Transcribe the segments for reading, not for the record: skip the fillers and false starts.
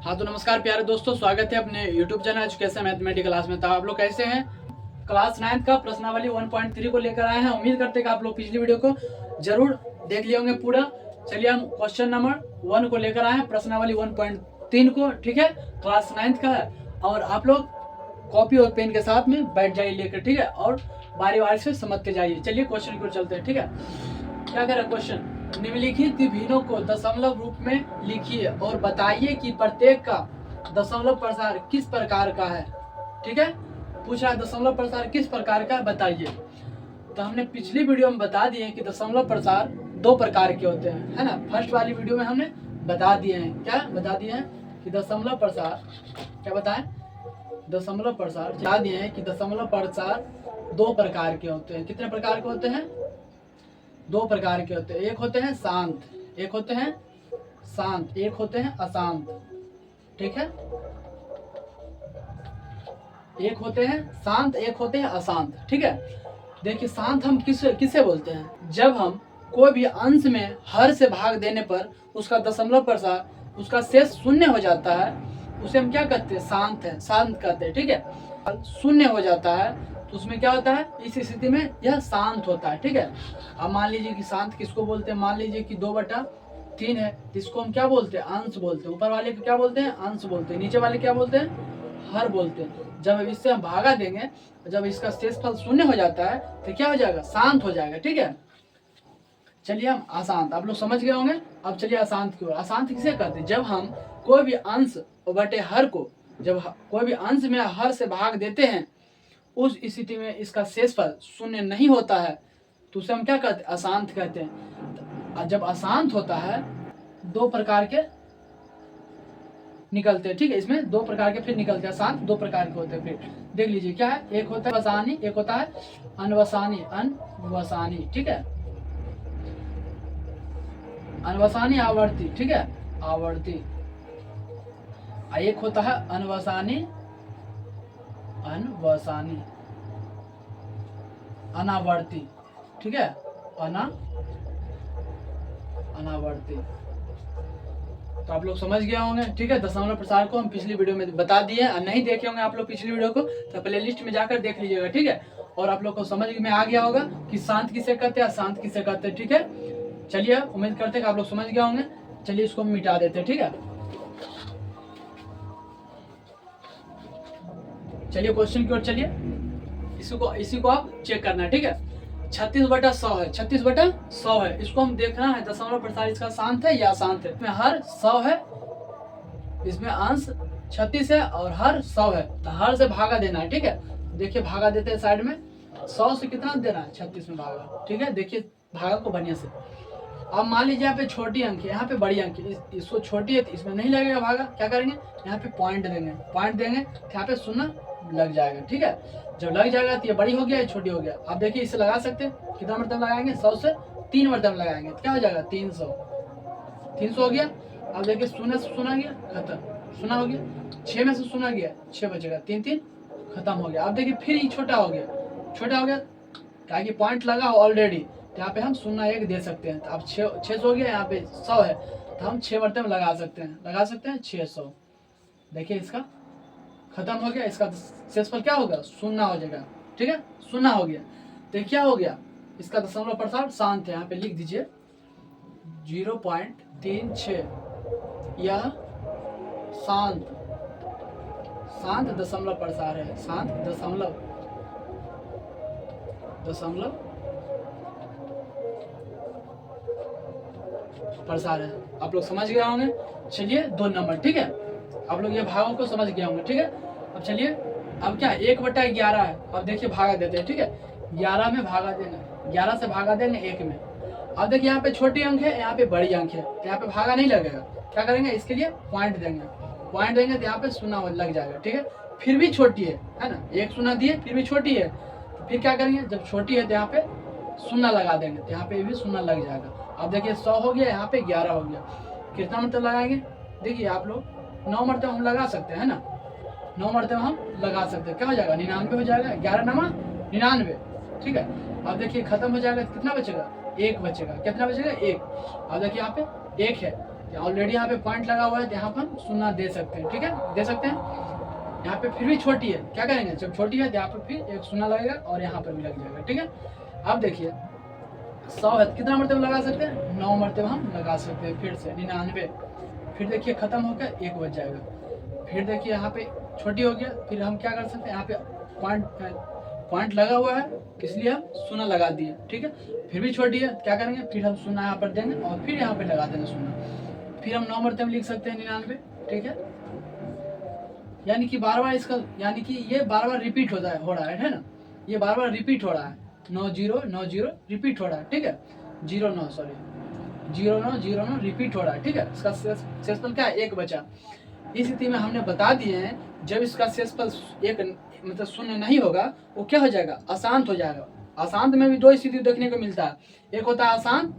हाँ तो नमस्कार प्यारे दोस्तों, स्वागत है अपने YouTube channel education mathematics class में। तो आप लोग कैसे हैं? क्लास 9 का प्रश्नावली 1.3 को लेकर आए हैं। उम्मीद करते हैं कि आप लोग पिछली वीडियो को जरूर देख लिए होंगे पूरा। चलिए हम क्वेश्चन नंबर 1 को लेकर आए हैं, प्रश्नावली 1.3 को। ठीक है, क्लास 9 का है और आप लोग कॉपी और पेन के साथ में बैठ जाइए लेकर, ठीक है, और बारी बारी से समझते जाइए। चलिए क्वेश्चन की ओर चलते हैं। ठीक है, क्या कह रहा है क्वेश्चन? निम्नलिखित विभिन्नों को दशमलव रूप में लिखिए और बताइए कि प्रत्येक का दशमलव प्रसार किस प्रकार का है। ठीक है, पूछ रहा है दशमलव प्रसार किस प्रकार का बताइए। तो हमने पिछली वीडियो में बता दिए कि दशमलव प्रसार दो प्रकार के होते हैं, है ना। फर्स्ट वाली वीडियो में हमने बता दिए हैं, क्या बता दिए हैं कि दशमलव प्रसार, क्या बताएं, दशमलव प्रसार बता दिए हैं कि दशमलव प्रसार दो प्रकार के होते हैं। कितने प्रकार के होते हैं? दो प्रकार के होते हैं। एक होते हैं शांत, एक होते हैं शांत, एक होते हैं अशांत। ठीक है, एक होते हैं शांत, एक होते हैं अशांत। ठीक है, देखिए शांत हम किसे बोलते हैं? जब हम कोई भी अंश में हर से भाग देने पर उसका दशमलव प्रसार, उसका शेष शून्य हो जाता है, उसे हम क्या कहते हैं? शांत है, शांत कहते हैं। ठीक है, शून्य हो जाता है तो उसमें क्या होता है? इस स्थिति में यह शांत होता है। ठीक है, अब मान लीजिए कि शांत किसको बोलते हैं? मान लीजिए कि 2/3 है, इसको हम क्या बोलते हैं? अंश बोलते हैं। ऊपर वाले को क्या बोलते हैं? अंश बोलते हैं। नीचे वाले क्या बोलते हैं? हर बोलते हैं। जब इससे हम भागा देंगे, जब इसका शेषफल शून्य हो जाता है तो क्या हो जाएगा? शांत हो जाएगा। ठीक है, चलिए हम अशांत, आप लोग समझ गए होंगे। अब चलिए अशांत की ओर। अशांत किसे कहते हैं? जब हम कोई भी अंश बटे हर को, जब कोई भी अंश में हर से भाग देते हैं, उस स्थिति में इसका शेषफल शून्य नहीं होता है तो उसे हम क्या कहते हैं? अशांत कहते हैं। जब अशांत होता है दो प्रकार के निकलते हैं। ठीक है, इसमें दो प्रकार के फिर निकलते हैं। अशांत दो प्रकार के होते हैं। फिर देख लीजिए क्या है, एक होता है वसानी, एक होता है अनवसानी। अनवसानी, ठीक है, अनवसानी आवर्ती। ठीक है, आवर्ती। एक होता है अनवसानी, अनवसानी, अनावर्ती। ठीक है, अनावर्ती। तो आप लोग समझ गए होंगे। ठीक है, दशमलव प्रसार को हम पिछली वीडियो में बता दिए हैं। नहीं देखे होंगे आप लोग पिछली वीडियो को तो प्लेलिस्ट में जाकर देख लीजिएगा। ठीक है, और आप लोग को समझ में आ गया होगा कि शांत किसे कहते हैं, अशांत किसे कहते हैं। ठीक है, चलिए उम्मीद करते हैं कि आप लोग समझ गए होंगे। चलिए इसको मिटा देते हैं। ठीक है, चलिए क्वेश्चन की ओर चलिए। इसी को आप चेक करना है। ठीक है, 36/100 है, 36/100 है। इसको हम देखना है दशमलव प्रसार इसका शांत है या अशांत है। इसमें हर 100 है, इसमें अंश 36 है और हर 100 है, तो हर से भागा देना है। ठीक है, देखिए भागा देते हैं साइड में। 100 से कितना देना है? 36 में भागा। ठीक है, देखिए भागा को बढ़िया से। अब मान लीजिए यहाँ पे छोटी अंक है, यहाँ पे बड़ी अंक है। इसको छोटी है तो इसमें नहीं लगेगा भागा। क्या करेंगे? यहाँ पे पॉइंट देंगे, पॉइंट देंगे तो यहाँ पे शून्य लग जाएगा। ठीक है, जब लग जाएगा तो ये बड़ी हो गया, ये छोटी हो गया। आप देखिए इसे लगा सकते हैं। कितना मरतब लगाएंगे? 100 से 3 मरतब लगाएंगे तो क्या हो जाएगा? 300। 300 हो गया। अब देखिए शून्य से शून्य गया, खत्म, शून्य हो गया। 6 में से शून्य गया, 6 बचेगा, 3 3 खत्म हो गया। अब देखिए फिर ये छोटा हो गया, छोटा हो गया क्या कि पॉइंट लगा ऑलरेडी, तो यहाँ पे हम 0.1 दे सकते हैं। तो अब 600 हो गया, यहाँ पे 100 है तो हम 6 मरतब लगा सकते हैं 600। देखिए इसका खत्म हो गया, इसका शेषफल क्या होगा? शून्य हो जाएगा। ठीक है, शून्य हो गया तो क्या हो गया? इसका दशमलव प्रसार शांत है। यहाँ पे लिख दीजिए 0.36, यह शांत दशमलव प्रसार है। शांत दशमलव प्रसार है। आप लोग समझ गए होंगे। चलिए 2 नंबर। ठीक है, आप लोग ये भागों को समझ गए होंगे। ठीक है, अब चलिए, अब क्या 1/11 है। अब देखिए भागा देते हैं। ठीक है, 11 में भागा देना, 11 से भागा देंगे 1 में। अब देखिए यहाँ पे छोटी अंक है, यहाँ पे बड़ी अंक है, तो यहाँ पे भागा नहीं लगेगा। क्या करेंगे? इसके लिए पॉइंट देंगे, पॉइंट देंगे तो यहाँ पे शून्य लग जाएगा। ठीक है, फिर भी छोटी है ना, 1 शून्य दिए फिर भी छोटी है, तो फिर क्या करेंगे? जब छोटी है तो यहाँ पे शून्य लगा देंगे तो यहाँ पे भी शून्य लग जाएगा। अब देखिए 100 हो गया, यहाँ पे 11 हो गया। कितना मरतब लगाएंगे? देखिए आप लोग 9 मरतब हम लगा सकते हैं ना, 9 मरतब हम लगा सकते हैं। क्या हो जाएगा? 99 हो जाएगा। 11 नमा 99। ठीक है, अब देखिए खत्म हो जाएगा तो कितना बचेगा? 1 बचेगा। कितना बचेगा? 1। अब देखिए यहाँ पे 1 है, ऑलरेडी यहाँ पे पॉइंट लगा हुआ है, तो यहाँ पर हम शून्य दे सकते हैं, ठीक है, दे सकते हैं। यहाँ पे फिर भी छोटी है, क्या करेंगे, जब छोटी है तो यहाँ पे फिर एक शून्य लगेगा और यहाँ पर भी लग जाएगा, ठीक है। अब देखिए 100 है, कितना मरतबा लगा सकते हैं, 9 मरतबा हम लगा सकते हैं, फिर से 99। फिर देखिए खत्म हो गया, 1 बच जाएगा। फिर देखिए यहाँ पे छोटी हो गया, फिर हम क्या कर सकते हैं, यहाँ पे पॉइंट लगा हुआ है, इसलिए हम शून्य लगा दिए, ठीक है। फिर भी छोटी है, क्या करेंगे, फिर हम शून्य यहाँ पर देंगे और फिर यहाँ पे लगा देंगे शून्य। फिर हम 9 मरतबा लिख सकते हैं 99, ठीक है। यानी कि बार बार इसका, यानी कि ये बार बार रिपीट हो रहा है ना, ये बार बार रिपीट हो रहा है, 9090 रिपीट हो रहा है, ठीक है, 09 रिपीट हो रहा है, ठीक है। इसका शेषफल क्या है, 1 बचा। इस स्थिति में हमने बता दिए हैं, जब इसका शेषफल एक मतलब शून्य नहीं होगा, वो क्या हो जाएगा, अशांत हो जाएगा। अशांत में भी 2 स्थिति देखने को मिलता है, एक होता है अशांत,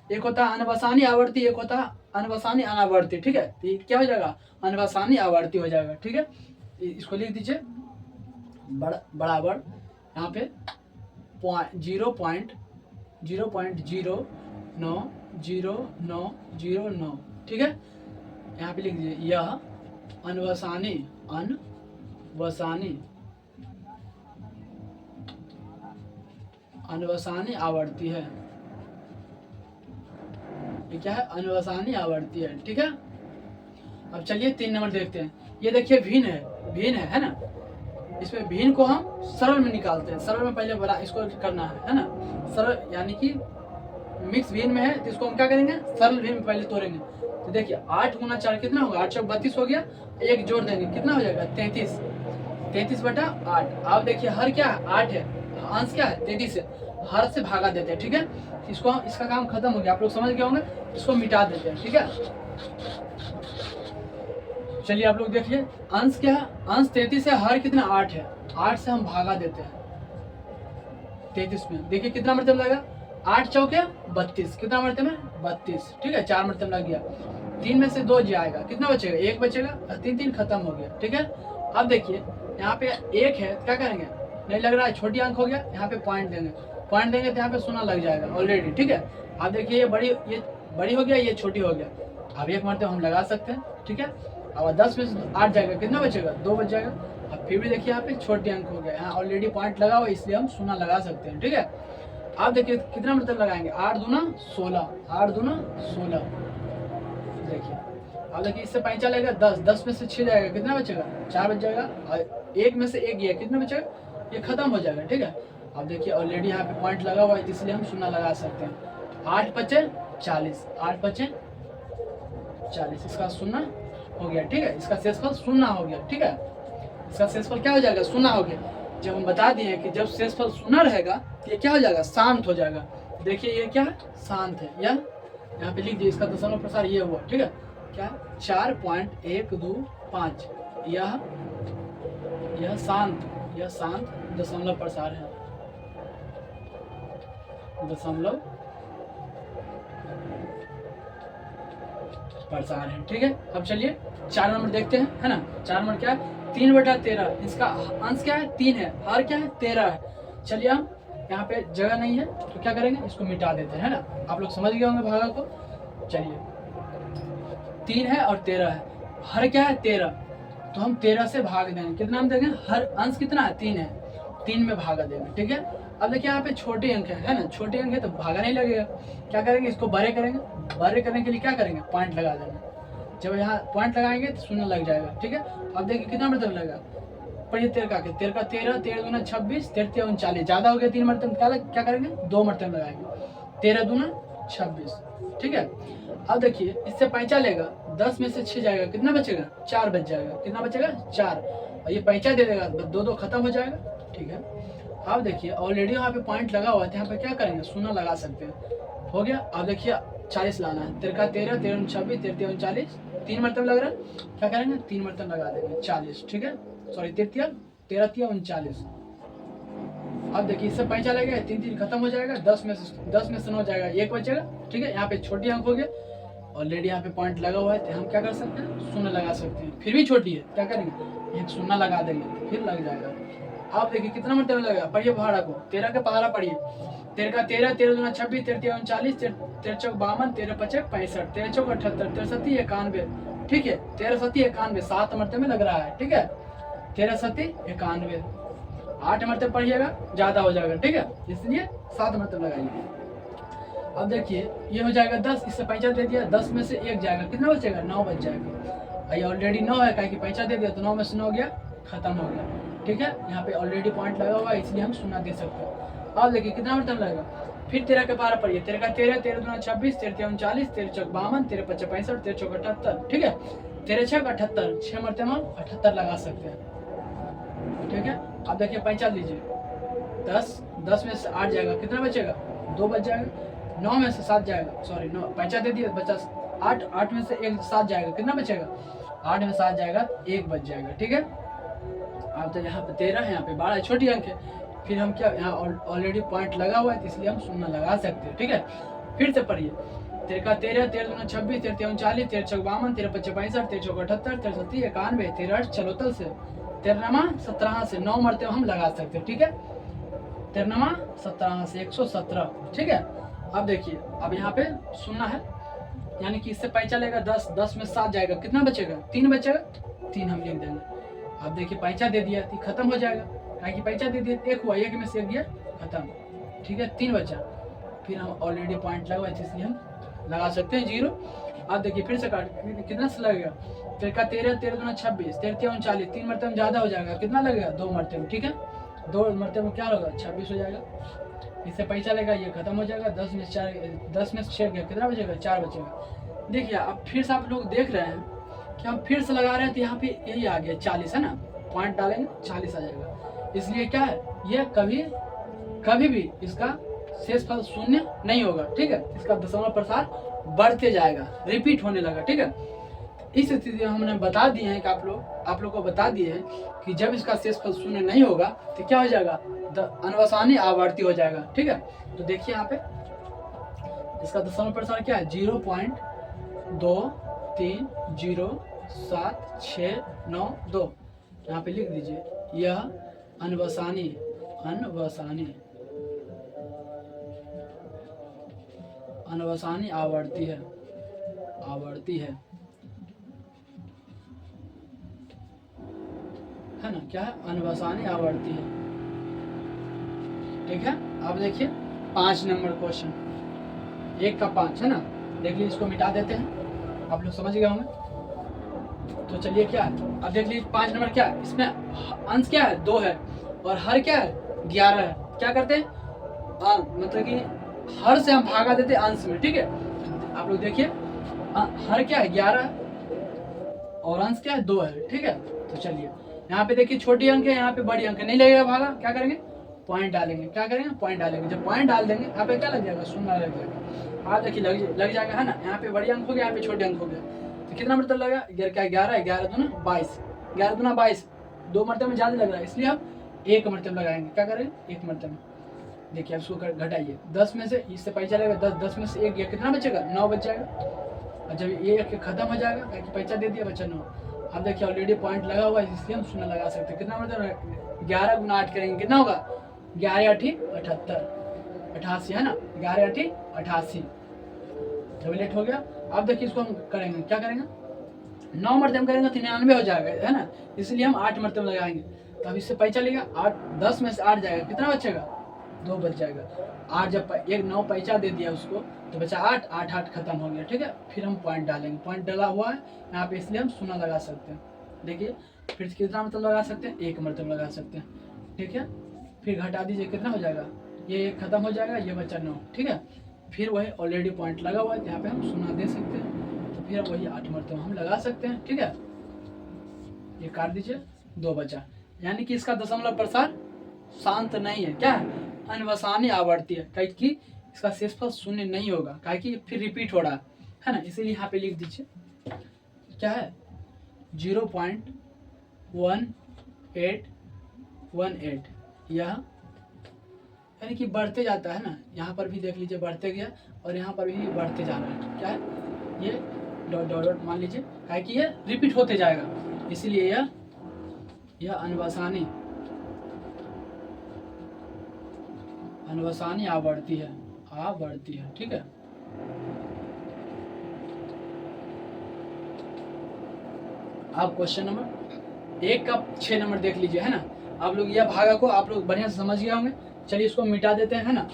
एक होता है अनवसानी आवर्ती, एक होता है अनवसानी अनावर्ती, ठीक है। तो ये क्या हो जाएगा, अनवसानी आवर्ती हो जाएगा, ठीक है। इसको लिख दीजिए बराबर यहाँ पे 0.090909, ठीक है। यहाँ पे लिख दीजिए, यह अनवसानी आवर्ती है। ये क्या है, अनवसानी आवर्ती है, ठीक है। अब चलिए 3 नंबर देखते हैं। ये देखिए भिन्न है ना। इसमें भिन्न को हम सरल में निकालते हैं। सरल में पहले बड़ा इसको करना है ना। सरल यानी कि मिक्स भिन्न में है, तो इसको हम क्या करेंगे, सरल भिन्न में पहले तोड़ेंगे। तो देखिए 8 गुना 4 कितना होगा, 8 चौक 32 हो गया, 1 जोड़ देंगे, कितना हो जाएगा, 33/8। अब देखिए हर क्या है, 8 है, अंश क्या है, 33 है, हर से भागा देते हैं, ठीक है। इसको इसका काम खत्म हो गया, आप लोग समझ गए होंगे। इसको मिटा देते हैं, ठीक है। चलिए आप लोग देखिए, अंश क्या है, अंश 33 है, हर कितना 8 है, 8 से हम भागा देते हैं 33 में। देखिए कितना मरतबा लगेगा, 8 चौके 32, कितना मरतबा में 32, ठीक है, 4 मरतबा लग गया। 3 में से 2 जाएगा, कितना बचेगा, 1 बचेगा, 3 खत्म हो गया, ठीक है। अब देखिए यहाँ पे 1 है, क्या करेंगे, नहीं लग रहा है, छोटी अंक हो गया, यहाँ पे पॉइंट देंगे तो यहाँ पे शून्य लग जाएगा ऑलरेडी, ठीक है। अब देखिए ये बड़ी हो गया, ये छोटी हो गया। अब 1 मरतबा हम लगा सकते हैं, ठीक है। अब 10 में से 8 जाएगा, कितना बचेगा, 2 बच जाएगा। अब फिर भी देखिए यहाँ पे छोटी अंक हो गया, यहाँ ऑलरेडी पॉइंट लगा हुआ, इसलिए हम शून्य लगा सकते हैं, ठीक है। अब देखिए कितना मतलब लगाएंगे, 8 दूना 16, 8 दूना 16। देखिए अब देखिए इससे 5 लगेगा, 10 में से 6 जाएगा, कितना बचेगा, 4 बच जाएगा। और 1 में से 1 गया, कितना बचेगा, ये खत्म हो जाएगा, ठीक है। अब देखिए ऑलरेडी यहाँ पे पॉइंट लगा हुआ है, इसलिए हम शून्य लगा सकते हैं। 8 पचे 40, 8 पचे 40, इसका शून्य हो गया, ठीक है। इसका शेषफल शून्य हो गया, ठीक है। इसका शेषफल क्या हो जाएगा, शून्य हो गया। जब हम बता दिए कि जब शेषफल शून्य रहेगा ये क्या हो जाएगा, शांत हो जाएगा। देखिए ये क्या है, शांत है। यह यहाँ पे लिख दिए, इसका दशमलव प्रसार ये हुआ, ठीक है। क्या 4.125, यह शांत दशमलव प्रसार है, दशमलव प्रसार है, ठीक है। अब चलिए 4 नंबर देखते हैं, है ना। 4 नंबर क्या है, 3/13, इसका अंश क्या है, 3 है, हर क्या है, 13 है। चलिए हम यहाँ पे जगह नहीं है तो क्या करेंगे, इसको मिटा देते हैं, है ना। आप लोग समझ गए होंगे भागा को। चलिए 3 है और 13 है, हर क्या है, 13, तो हम 13 से भाग देंगे, कितना हम देंगे, हर अंश कितना है, 3 है, 3 में भागा देंगे, ठीक है। अब देखिए यहाँ पे छोटे अंक है ना, छोटे अंक है तो भागा नहीं लगेगा, क्या करेंगे, इसको बड़े करेंगे। बड़े करने के लिए क्या करेंगे, पॉइंट लगा देंगे। जब यहाँ पॉइंट लगाएंगे तो शून्य लग जाएगा, ठीक है। अब देखिए कितना मरतबा लगेगा, पर ये 13 का 13 13 दूना 26, 13 39, ज़्यादा हो गया, 3 मरतबा क्या करेंगे, 2 मरतबा लगाएंगे, 13 दूना 26, ठीक है। अब देखिए इससे 5 लेगा, 10 में से 6 जाएगा, कितना बचेगा, 4 बच जाएगा, कितना बचेगा, 4, और ये 5 दे देगा, 2 खत्म हो जाएगा, ठीक है। अब देखिए ऑलरेडी यहाँ पे पॉइंट लगा हुआ है, यहाँ पे क्या करेंगे, शून्य लगा सकते हैं, हो गया। अब देखिए 40 लाना है, 13 13 13 26 13 39, 3 मरतबा लग रहा है, क्या करेंगे, 3 मरतबा लगा देंगे, 40, ठीक है। सॉरी 13 13 39। अब देखिए इससे 5 लगेगा, 3 खत्म हो जाएगा, 10 में से 9 जाएगा, 1 बचेगा, ठीक है। यहाँ पे छोटी अंक हो गया, ऑलरेडी यहाँ पे पॉइंट लगा हुआ है, तो हम क्या कर सकते हैं, शून्य लगा सकते हैं। फिर भी छोटी है, क्या करेंगे, एक शून्य लगा देंगे, फिर लग जाएगा। आप देखिए कितना मरतबा लगेगा, पढ़िए पहाड़ा को, 13 के पहाड़ा पढ़िए, 13 का 13, 13 दूना 26, 13 39, 13 चौक 52, 13 पचे 65, 13 चौक 78, 13 सत्ती 91। ठीक है, 13 सत्ती 91 7 मरते में लग रहा है। ठीक है, 13 सत्ती 91, 8 मरते पढ़िएगा ज्यादा हो जाएगा। ठीक है, इसलिए 7 मरते लगाइए। अब देखिए ये हो जाएगा 10, इससे पैंचा दे दिया, 10 में से 1 जाएगा, कितना बचेगा? 9 बच जाएगा। ये ऑलरेडी 9 है, क्या कि पैंचा दे दिया तो 9 में से 9 गया, खत्म हो गया। ठीक है, यहाँ पे ऑलरेडी पॉइंट लगा हुआ है, इसलिए हम शून्य दे सकते हैं। अब देखिए कितना मरतब लगेगा। फिर 13 के 12 पढ़िए, 13 का 13, 13 दूना 26, 13 39, 13 चौक 52, 13 पचे 65, 13 चौक 78। ठीक है, 13 छक 78, 6 मरतब हम 78 लगा सकते हैं। ठीक है, अब देखिए पैंचा लीजिए, 10 में से 8 जाएगा, कितना बचेगा? 2 बच जाएगा। 9 में से 7 जाएगा, सॉरी 9 पैंचा दे दिया, बचा 8, 8 में से 1 7 जाएगा, कितना बचेगा? 8 में 7 जाएगा, 1 बच जाएगा। ठीक है, अब तो यहाँ पे 13 है, यहाँ पे 12 छोटी अंक है, फिर हम क्या, यहाँ ऑलरेडी पॉइंट लगा हुआ है, इसलिए हम शून्य लगा सकते हैं। ठीक है, फिर से पढ़िए, 13 का 13, 13 दूना 26, 13 39, 13 चौक 52, 13 पचे 65, 13 चौक 78, 13 सत्ती 91, 13 चलोतल से, 13 17 से 9 मरते हम लगा सकते हैं। ठीक है, 13 17 से 117। ठीक है, अब देखिए, अब यहाँ पे शून्य है, यानी कि इससे पैंचा लेगा 10, 10 में 7 जाएगा, कितना बचेगा? 3 बचेगा, 3 हम लिख देंगे। अब देखिए पैंचा दे दिया तो खत्म हो जाएगा, कि पैंचा दे दिया 1 हुआ, 1 में से 1 गया, खत्म। ठीक है, 3 बचा, फिर हम ऑलरेडी पॉइंट लगा है, इसलिए हम लगा सकते हैं 0। अब देखिए फिर से काट, कितना से लगेगा? 13 का 13, 13 दूना 26, 13 39, 3 मरते में ज्यादा हो जाएगा, कितना लगेगा? 2 मरते में। ठीक है, 2 मरते में क्या होगा? 26 हो जाएगा। इससे पैसा लेगा, ये खत्म हो जाएगा। 10 में 4, 10 में से 6 गया, कितना बचेगा? 4 बचेगा। देखिए अब फिर से आप लोग देख रहे हैं कि हम फिर से लगा रहे हैं, तो यहाँ पे यही आ गया 40 है ना, पॉइंट डालेंगे 40 आ जाएगा। इसलिए क्या है, ये कभी भी इसका शेषफल शून्य नहीं होगा। ठीक है, इसका दशमलव प्रसार बढ़ते जाएगा, रिपीट होने लगा। ठीक है, इस स्थिति में हमने बता दिए हैं कि आप लोग को बता दिए हैं कि जब इसका शेषफल शून्य नहीं होगा तो क्या हो जाएगा? अनवसानी आवर्ती हो जाएगा। ठीक है, तो देखिए यहाँ पे इसका दशमलव प्रसार क्या है? 0.230769 यहाँ पे लिख दीजिए, यह अनवसानी आवर्ती है ना, क्या है? अनवसानी आवर्ती है। ठीक है, अब देखिए 5 नंबर क्वेश्चन, 1 का 5 है ना, देखिए इसको मिटा देते हैं, आप लोग समझ गए होंगे। तो चलिए क्या है, अब देख लीजिए 5 नंबर क्या है, इसमें अंश क्या है? 2 है, और हर क्या है? 11 है। क्या करते हैं, मतलब कि हर से हम भागा देते हैं अंश में। ठीक है, आप लोग देखिए हर क्या है? 11 है, और अंश क्या है? 2 है। ठीक है, तो चलिए यहाँ पे देखिए छोटी अंक है, यहाँ पे बड़ी अंक नहीं लगेगा भागा, क्या करेंगे? पॉइंट डालेंगे। क्या करेंगे? पॉइंट डालेंगे। जब पॉइंट डाल देंगे यहाँ पे क्या लग जाएगा? शून्य लग जाएगा। आप देखिए लग जाएगा है ना, यहाँ पे बड़ी अंक हो गया, यहाँ पे छोटे अंक हो गया, तो कितना मतलब लगा? क्या 11 है, 11 दूना 22, 11 दूना 22, 2 मरतबे में ज्यादा लग रहा है, इसलिए हम 1 मरतबे लगाएंगे। क्या करेंगे? 1 मरतबे। देखिए अब इसको घटाइए, 10 में से इससे पैसा चलेगा, 10 में से 1 गया, कितना बचेगा? 9 बच जाएगा। और जब ये 1 खत्म हो जाएगा, पैसा दे दिया, बचा 9। अब देखिए ऑलरेडी पॉइंट लगा हुआ है, इसलिए हम शून्य लगा सकते हैं। कितना मतलब 11 गुना 8 करेंगे, कितना होगा? 11 8 78, 88 है ना, 11 8 88, डबलेट हो गया। अब देखिए इसको हम करेंगे, क्या करेंगे? 9 मरतबे करेंगे तो 99 हो जाएगा, है ना, इसलिए हम 8 मरतबे लगाएंगे। तो अब इससे पैसा चलेगा, 8 10 में से 8 जाएगा, कितना बचेगा? 2 बच जाएगा। 8 जब 9 पैसा दे दिया उसको, तो बचा 8, 8 8 खत्म हो गया। ठीक है, फिर हम पॉइंट डालेंगे, पॉइंट डाला हुआ है यहाँ पे, इसलिए हम शून्य लगा सकते हैं। देखिए फिर कितना मतलब लगा सकते हैं? 1 मरतबे लगा सकते हैं। ठीक है, फिर घटा दीजिए, कितना हो जाएगा? ये 1 खत्म हो जाएगा, ये बचा 9। ठीक है, फिर वही ऑलरेडी पॉइंट लगा हुआ है, यहाँ पे हम शून्य दे सकते हैं, तो फिर वही 8 मरतबे हम लगा सकते हैं। ठीक है, ये काट दीजिए, 2 बचा, यानी कि इसका दशमलव प्रसार शांत नहीं है, क्या है? अनवसानी आवर्ती है, क्योंकि इसका शेषफल शून्य नहीं होगा, क्योंकि फिर रिपीट हो रहा है ना, इसीलिए यहाँ पे लिख दीजिए क्या है? 0.1818, यह यानी कि बढ़ते जाता है ना, यहाँ पर भी देख लीजिए बढ़ते गया, और यहाँ पर भी बढ़ते जा रहा है। क्या है? ये डॉट डॉट डॉट मान लीजिए, क्योंकि ये रिपीट होते जाएगा, इसीलिए यह अनवसानी आवर्ती है, आवर्ती है, ठीक है। आप क्वेश्चन नंबर 1 का 6 नंबर देख लीजिए, है ना। आप लोग यह भागा को आप लोग बढ़िया से समझ गए होंगे। चलिए इसको मिटा देते हैं, है ना।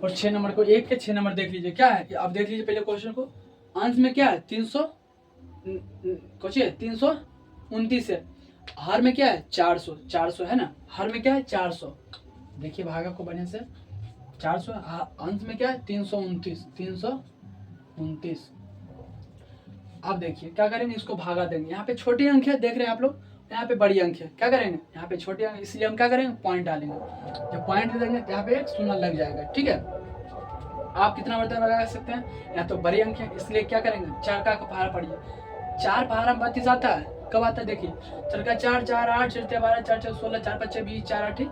और 6 नंबर को 1 के 6 नंबर देख लीजिए। क्या है आप देख लीजिए पहले क्वेश्चन को। अंश में क्या है 300 कुछ 329 है। हर में क्या है 400, 400 है ना। हर में क्या है 400। देखिए भागा को बढ़िया से। 400 अंश में क्या है 329, 329। अब देखिए क्या करेंगे, इसको भागा देंगे। यहाँ पे छोटी अंक है देख रहे हैं आप लोग, यहाँ पे बड़ी अंक है। क्या करेंगे, यहाँ पे छोटी अंक, इसलिए हम क्या करेंगे पॉइंट डालेंगे। जब पॉइंट दे देंगे तो यहाँ पे एक शून्य लग जाएगा, ठीक है। आप कितना बर्तन लगा सकते हैं, या तो बड़ी अंक है इसलिए क्या करेंगे 4 का पहाड़ा पढ़िए। 4 पहाड़ा 32 आता है, कब आता है देखिए। 4 का 4, 4 8, 4 12, 4 4 16, 4 5 20, 4 8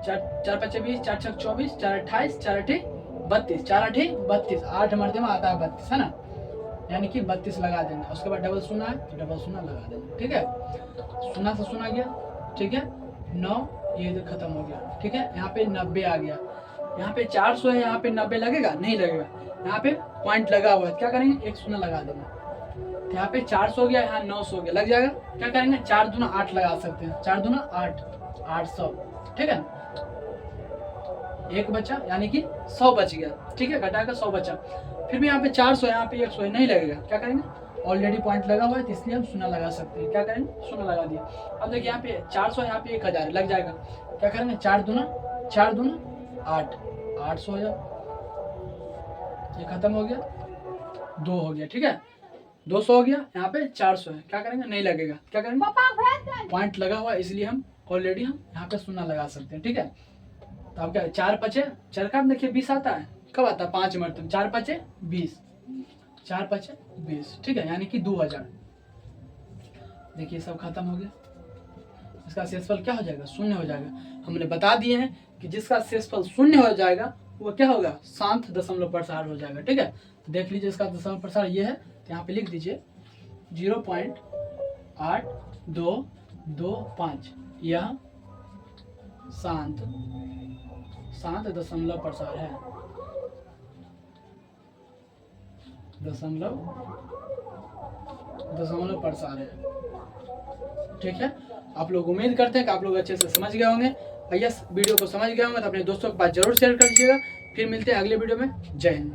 4 5 20, 4 6 24, 4 28, 4 8 32, 4 8 32, 8 मरते में आता है 32, है ना। यानी कि 32 लगा देंगे। उसके बाद डबल शून्य है तो डबल शून्य लगा देंगे, ठीक है। शून्य से शून्य गया, ठीक है। 9 ये तो खत्म हो गया, ठीक है। यहाँ पे 90 आ गया। यहाँ पे 400 है, यहाँ पे 90 लगेगा नहीं लगेगा। यहाँ पे पॉइंट लगा हुआ है, क्या करेंगे एक शून्य लगा देंगे। तो यहाँ पे 400 हो गया, यहाँ 900 हो गया, लग जाएगा। क्या करेंगे 4 दूना 8 लगा सकते हैं। 4 दूना 8, 800, ठीक है। एक बचा यानी कि 100 बच गया, ठीक है। घटा कर 100 बचा। फिर भी यहाँ पे 400, यहाँ पे 100 नहीं लगेगा। क्या करेंगे ऑलरेडी पॉइंट लगा हुआ है तो इसलिए हम शून्य लगा सकते हैं। क्या करेंगे शून्य लगा दिया। अब देखिए यहाँ पे 400, यहाँ पे 1000 लग जाएगा। क्या करेंगे 4 दूना 8, 800 हो जाए। ये खत्म हो गया, 2 हो गया, ठीक है। 200 हो गया, यहाँ पे 400 है। क्या करेंगे नहीं लगेगा। क्या करेंगे पॉइंट लगा हुआ है इसलिए हम ऑलरेडी हम यहाँ पे शून्य लगा सकते हैं, ठीक है। तो अब क्या 4 पचे 4 का देखिए 20 आता है, कब आता है 5 मरतब। 4 पचे 20, 4 पचे 20, ठीक है। यानी कि 2000। देखिए सब खत्म हो गया। इसका शेषफल क्या हो जाएगा शून्य हो जाएगा। हमने बता दिए हैं कि जिसका शेषफल शून्य हो जाएगा वो क्या होगा शांत दशमलव प्रसार हो जाएगा, ठीक है। तो देख लीजिए इसका दशमलव प्रसार ये है, तो यहाँ पे लिख दीजिए 0.8225। यह शांत दशमलव प्रसार है। दशमलव प्रसार है, ठीक है। आप लोग उम्मीद करते हैं कि आप लोग अच्छे से समझ गए होंगे। भैया वीडियो को समझ गए होंगे तो अपने दोस्तों के पास जरूर शेयर कर दीजिएगा। फिर मिलते हैं अगले वीडियो में। जय हिंद।